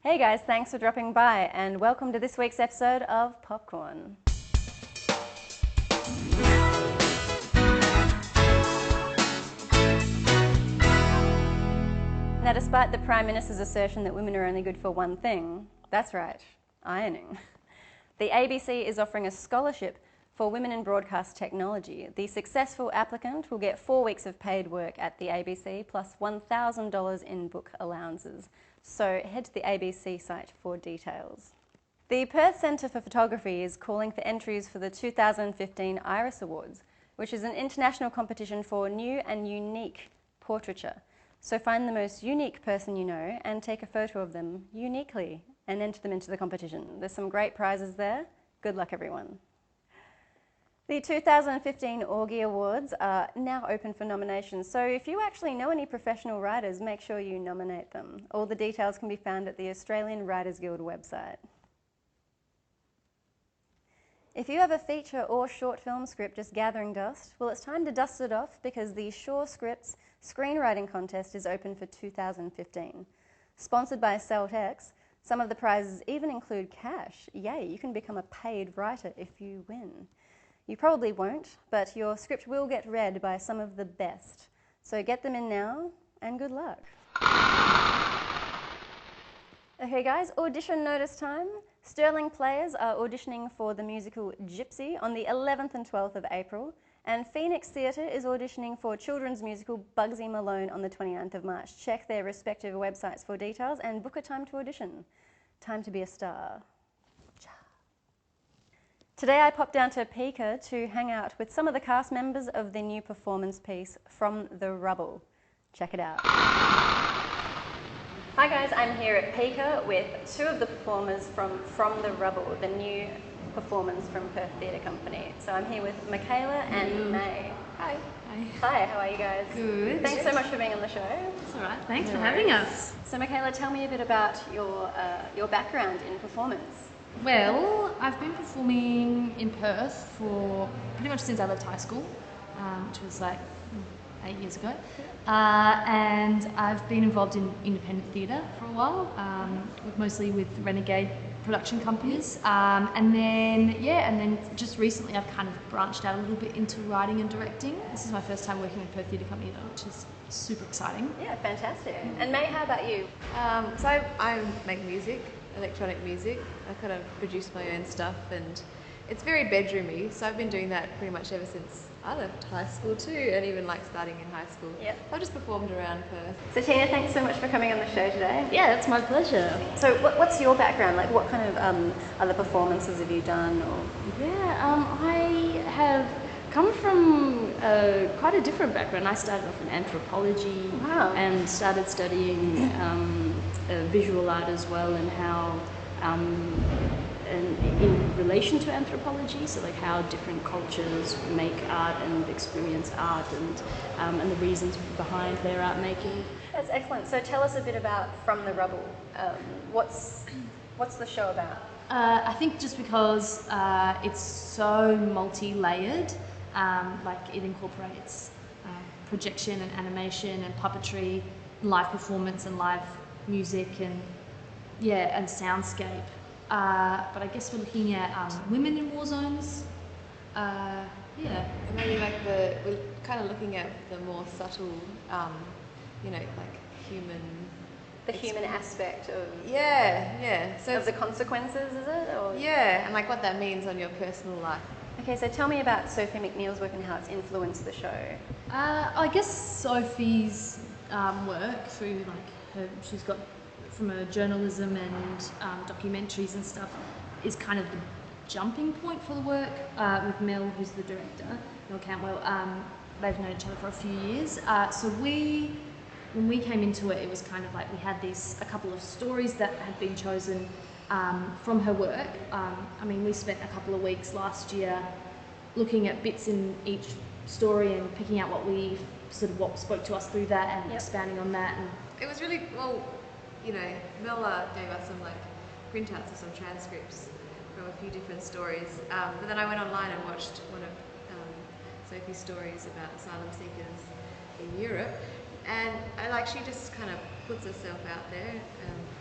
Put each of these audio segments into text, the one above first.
Hey guys, thanks for dropping by and welcome to this week's episode of Popcorn. Now, despite the Prime Minister's assertion that women are only good for one thing, that's right, ironing. The ABC is offering a scholarship for women in broadcast technology. The successful applicant will get 4 weeks of paid work at the ABC plus $1,000 in book allowances. So head to the ABC site for details. The Perth Centre for Photography is calling for entries for the 2015 Iris Awards, which is an international competition for new and unique portraiture. So find the most unique person you know and take a photo of them uniquely and enter them into the competition. There's some great prizes there. Good luck, everyone. The 2015 Augie Awards are now open for nominations, so if you actually know any professional writers, make sure you nominate them. All the details can be found at the Australian Writers Guild website. If you have a feature or short film script just gathering dust, well, it's time to dust it off because the Shaw Scripts Screenwriting Contest is open for 2015. Sponsored by Celtex, some of the prizes even include cash. Yay, you can become a paid writer if you win. You probably won't, but your script will get read by some of the best. So get them in now, and good luck. Okay guys, audition notice time. Stirling Players are auditioning for the musical Gypsy on the 11th and 12th of April, and Phoenix Theatre is auditioning for children's musical Bugsy Malone on the 29th of March. Check their respective websites for details and book a time to audition. Time to be a star. Today I popped down to Pika to hang out with some of the cast members of the new performance piece, From the Rubble. Check it out. Hi guys, I'm here at Pika with two of the performers from the Rubble, the new performance from Perth Theatre Company. So I'm here with Michaela and May. Hi. Hi. Hi, how are you guys? Good. Thanks so much for being on the show. That's all right. Thanks for having us. So Michaela, tell me a bit about your background in performance. Well, I've been performing in Perth for pretty much since I left high school, which was like 8 years ago. And I've been involved in independent theatre for a while, mostly with Renegade production companies. And then just recently I've kind of branched out a little bit into writing and directing. This is my first time working with Perth Theatre Company though, which is super exciting. Yeah, fantastic. And May, how about you? So I make music, electronic music. I kind of produce my own stuff and it's very bedroomy, so I've been doing that pretty much ever since I left high school too, and even like starting in high school. Yep. I've just performed around Perth. So Tina, thanks so much for coming on the show today. Yeah, that's my pleasure. So what's your background? Like what kind of other performances have you done? Or? Yeah, I have come from quite a different background. I started off in anthropology. Wow. And started studying visual art as well, and how and in relation to anthropology, so like how different cultures make art and experience art, and the reasons behind their art making. That's excellent. So tell us a bit about From the Rubble. What's the show about? I think just because it's so multi-layered, like it incorporates projection and animation and puppetry, live performance and live music and soundscape. But I guess we're looking at women in war zones. And maybe like we're kind of looking at the more subtle, like human. The human aspect of So of the consequences, is it? Or? Yeah, and like what that means on your personal life. Okay, so tell me about Sophie McNeill's work and how it's influenced the show. I guess Sophie's work through she's got from a journalism and documentaries and stuff is kind of the jumping point for the work with Mel, who's the director, Mel Cantwell. They've known each other for a few years. So when we came into it, it was kind of like we had a couple of stories that had been chosen from her work. We spent a couple of weeks last year looking at bits in each story and picking out what spoke to us through that and expanding on that. And it was really, Mel gave us some printouts of some transcripts from a few different stories. But then I went online and watched one of Sophie's stories about asylum seekers in Europe. And she just kind of puts herself out there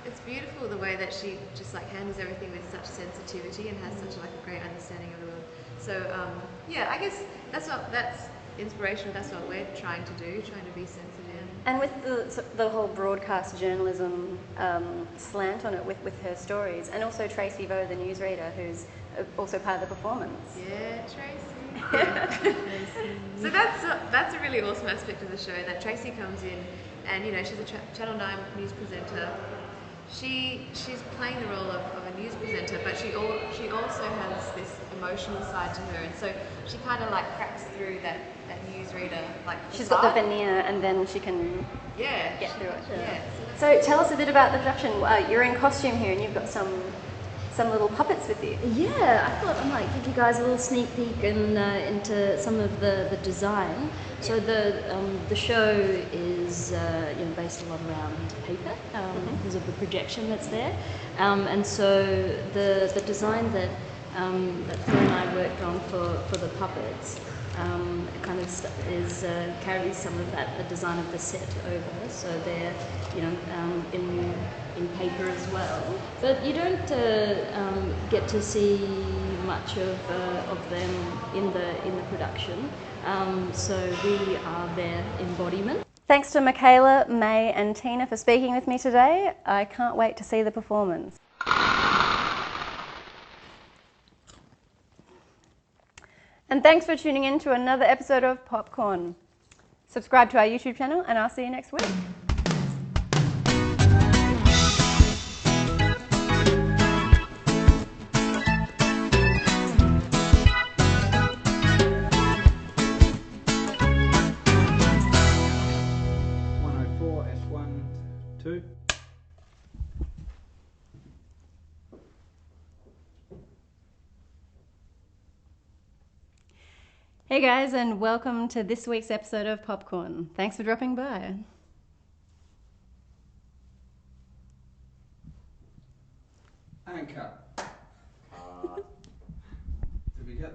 it's beautiful the way that she just like handles everything with such sensitivity and has such like a great understanding of the world. So yeah, I guess that's inspirational. That's what we're trying to do, trying to be sensitive. And with the whole broadcast journalism slant on it with her stories, and also Tracy Vo, the newsreader, who's also part of the performance. Yeah, Tracy. So that's a really awesome aspect of the show, that Tracy comes in and, you know, she's a Channel 9 news presenter. She's playing the role of a news presenter, but she also has this emotional side to her, and so she kind of like cracks through that newsreader like She's facade. got the veneer, and then she can Yeah, get through it. Yeah. So tell us a bit about the production. You're in costume here, and you've got some little puppets with you. Yeah, I thought I might give you guys a little sneak peek into some of the design. So the show is based a lot around paper because of the projection that's there, and so the design that Phil and I worked on for the puppets kind of carries some of the design of the set over. So they're in paper as well, but you don't get to see much of them in the production. So we are their embodiment. Thanks to Michaela, May, and Tina for speaking with me today. I can't wait to see the performance. And thanks for tuning in to another episode of Popcorn. Subscribe to our YouTube channel, and I'll see you next week. S1, 2. Hey guys, and welcome to this week's episode of Popcorn. Thanks for dropping by. And cut.